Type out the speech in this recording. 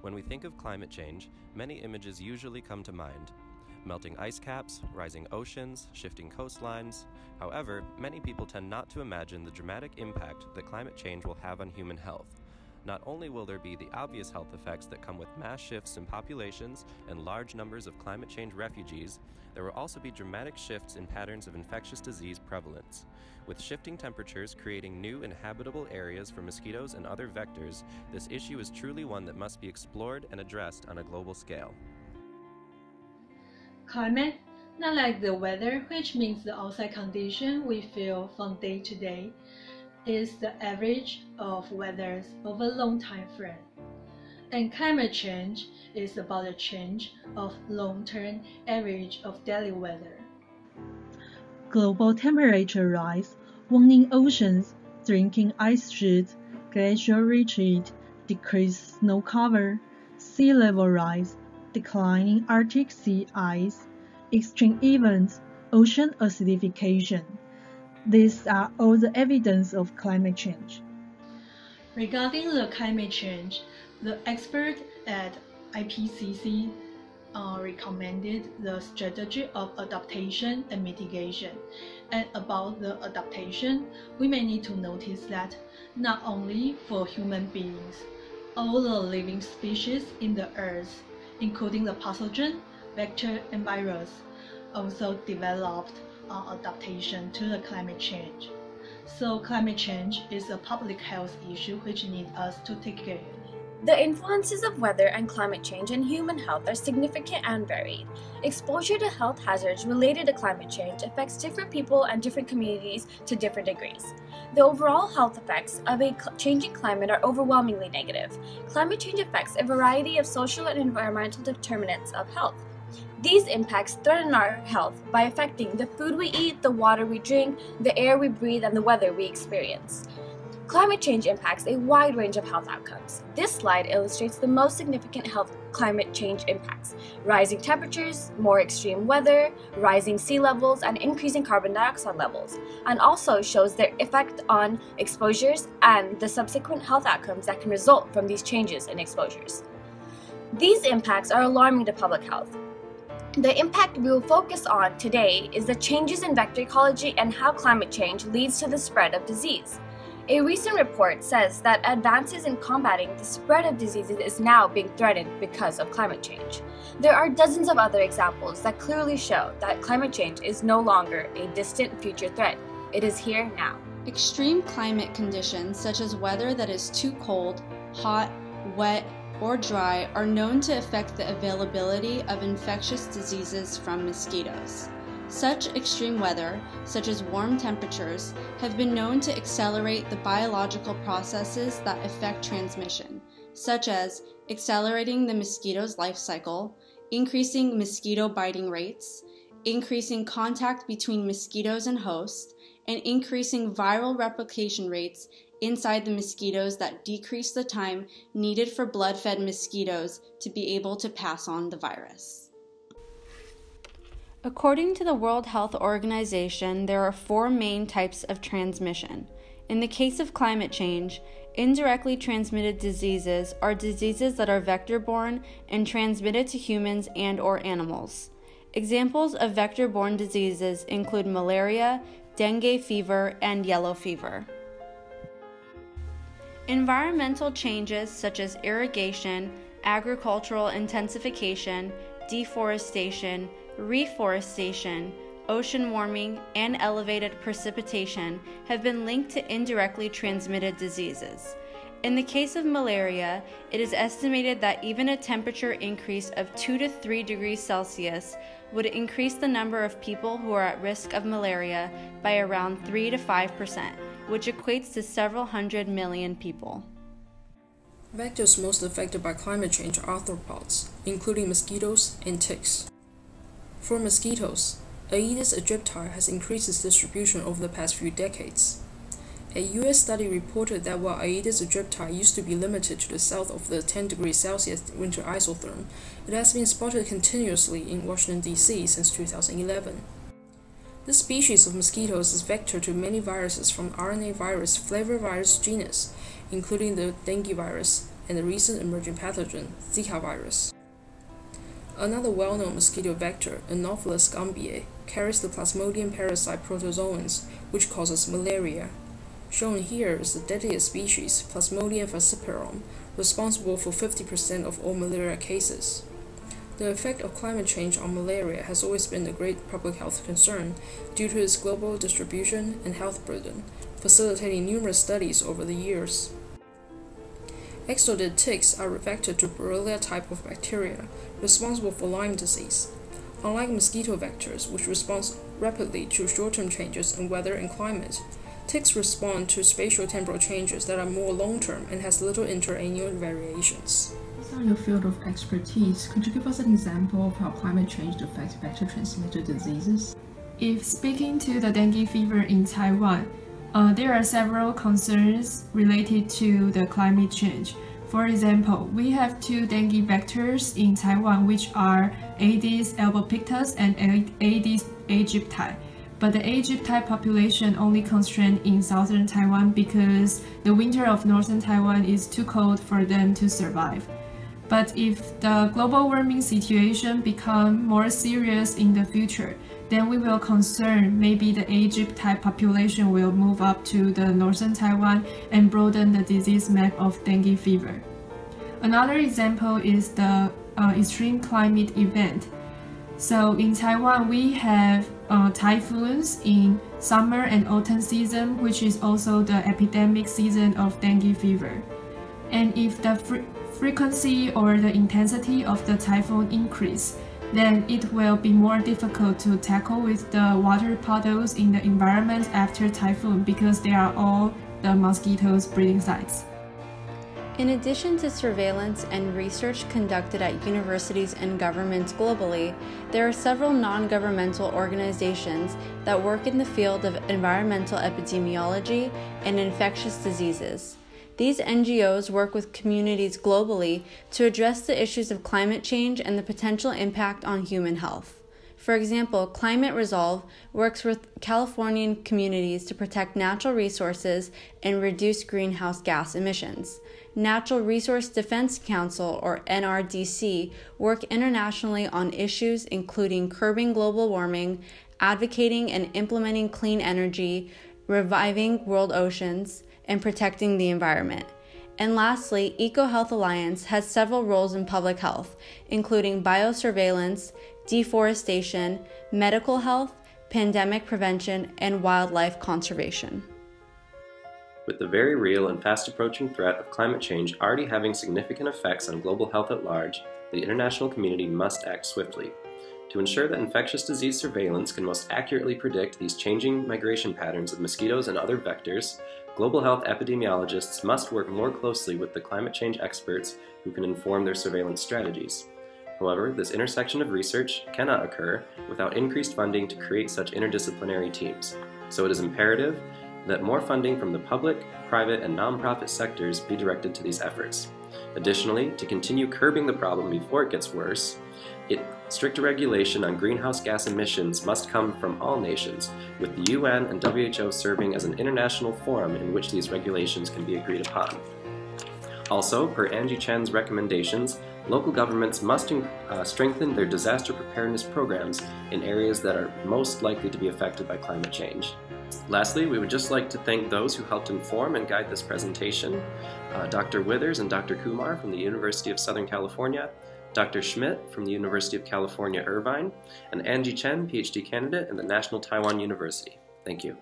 When we think of climate change, many images usually come to mind. Melting ice caps, rising oceans, shifting coastlines. However, many people tend not to imagine the dramatic impact that climate change will have on human health. Not only will there be the obvious health effects that come with mass shifts in populations and large numbers of climate change refugees, there will also be dramatic shifts in patterns of infectious disease prevalence. With shifting temperatures creating new inhabitable areas for mosquitoes and other vectors, this issue is truly one that must be explored and addressed on a global scale. Climate, not like the weather, which means the outside condition we feel from day to day, is the average of weathers over a long time frame. And climate change is about the change of long-term average of daily weather. Global temperature rise, warming oceans, shrinking ice sheets, glacial retreat, decreased snow cover, sea level rise, declining Arctic sea ice, extreme events, ocean acidification. These are all the evidence of climate change. Regarding the climate change, the expert at IPCC recommended the strategy of adaptation and mitigation. And about the adaptation, we may need to notice that not only for human beings, all the living species in the earth, including the pathogen, vector, and virus, also developed adaptation to the climate change. So climate change is a public health issue which needs us to take care. The influences of weather and climate change on human health are significant and varied. Exposure to health hazards related to climate change affects different people and different communities to different degrees. The overall health effects of a changing climate are overwhelmingly negative. Climate change affects a variety of social and environmental determinants of health. These impacts threaten our health by affecting the food we eat, the water we drink, the air we breathe, and the weather we experience. Climate change impacts a wide range of health outcomes. This slide illustrates the most significant climate change impacts: rising temperatures, more extreme weather, rising sea levels, and increasing carbon dioxide levels, and also shows their effect on exposures and the subsequent health outcomes that can result from these changes in exposures. These impacts are alarming to public health. The impact we will focus on today is the changes in vector ecology and how climate change leads to the spread of disease. A recent report says that advances in combating the spread of diseases is now being threatened because of climate change. There are dozens of other examples that clearly show that climate change is no longer a distant future threat. It is here now. Extreme climate conditions such as weather that is too cold, hot, wet, or dry are known to affect the availability of infectious diseases from mosquitoes. Such extreme weather, such as warm temperatures, have been known to accelerate the biological processes that affect transmission, such as accelerating the mosquito's life cycle, increasing mosquito biting rates, increasing contact between mosquitoes and hosts, and increasing viral replication rates inside the mosquitoes that decrease the time needed for blood-fed mosquitoes to be able to pass on the virus. According to the World Health Organization, there are 4 main types of transmission. In the case of climate change, indirectly transmitted diseases are diseases that are vector-borne and transmitted to humans and/or animals. Examples of vector-borne diseases include malaria, dengue fever, and yellow fever. Environmental changes such as irrigation, agricultural intensification, deforestation, reforestation, ocean warming, and elevated precipitation have been linked to indirectly transmitted diseases. In the case of malaria, it is estimated that even a temperature increase of 2 to 3 degrees Celsius would increase the number of people who are at risk of malaria by around 3 to 5%, which equates to several hundred million people. Vectors most affected by climate change are arthropods, including mosquitoes and ticks. For mosquitoes, Aedes aegypti has increased its distribution over the past few decades. A U.S. study reported that while Aedes aegypti used to be limited to the south of the 10 degrees Celsius winter isotherm, it has been spotted continuously in Washington, D.C. since 2011. This species of mosquitoes is vector to many viruses from RNA virus flavivirus genus, including the dengue virus, and the recent emerging pathogen, Zika virus. Another well-known mosquito vector, Anopheles gambiae, carries the Plasmodium parasite protozoans, which causes malaria. Shown here is the deadliest species, Plasmodium falciparum, responsible for 50% of all malaria cases. The effect of climate change on malaria has always been a great public health concern due to its global distribution and health burden, facilitating numerous studies over the years. Exodid ticks are a vector to Borrelia type of bacteria, responsible for Lyme disease. Unlike mosquito vectors, which respond rapidly to short-term changes in weather and climate, ticks respond to spatial-temporal changes that are more long-term and has little interannual variations. Based on your field of expertise, could you give us an example of how climate change affects vector-transmitted diseases? If speaking to the dengue fever in Taiwan, there are several concerns related to the climate change. For example, we have two dengue vectors in Taiwan, which are Aedes albopictus and Aedes aegypti. But the aegypti population only constrained in southern Taiwan because the winter of northern Taiwan is too cold for them to survive. But if the global warming situation becomes more serious in the future, then we will concern maybe the aegypti population will move up to the northern Taiwan and broaden the disease map of dengue fever. Another example is the extreme climate event. So in Taiwan, we have typhoons in summer and autumn season, which is also the epidemic season of dengue fever. And if the frequency or the intensity of the typhoon increase, then it will be more difficult to tackle with the water puddles in the environment after typhoon because they are all the mosquitoes' breeding sites. In addition to surveillance and research conducted at universities and governments globally, there are several non-governmental organizations that work in the field of environmental epidemiology and infectious diseases. These NGOs work with communities globally to address the issues of climate change and the potential impact on human health. For example, Climate Resolve works with Californian communities to protect natural resources and reduce greenhouse gas emissions. Natural Resource Defense Council, or NRDC, work internationally on issues including curbing global warming, advocating and implementing clean energy, reviving world oceans, and protecting the environment. And lastly, EcoHealth Alliance has several roles in public health, including biosurveillance, deforestation, medical health, pandemic prevention, and wildlife conservation. With the very real and fast-approaching threat of climate change already having significant effects on global health at large, the international community must act swiftly. To ensure that infectious disease surveillance can most accurately predict these changing migration patterns of mosquitoes and other vectors, global health epidemiologists must work more closely with the climate change experts who can inform their surveillance strategies. However, this intersection of research cannot occur without increased funding to create such interdisciplinary teams. So it is imperative that more funding from the public, private, and nonprofit sectors be directed to these efforts. Additionally, to continue curbing the problem before it gets worse, stricter regulation on greenhouse gas emissions must come from all nations, with the UN and WHO serving as an international forum in which these regulations can be agreed upon. Also, per Angie Chen's recommendations, local governments must strengthen their disaster preparedness programs in areas that are most likely to be affected by climate change. Lastly, we would just like to thank those who helped inform and guide this presentation, Dr. Withers and Dr. Kumar from the University of Southern California, Dr. Schmidt from the University of California, Irvine, and Angie Chen, PhD candidate in the National Taiwan University. Thank you.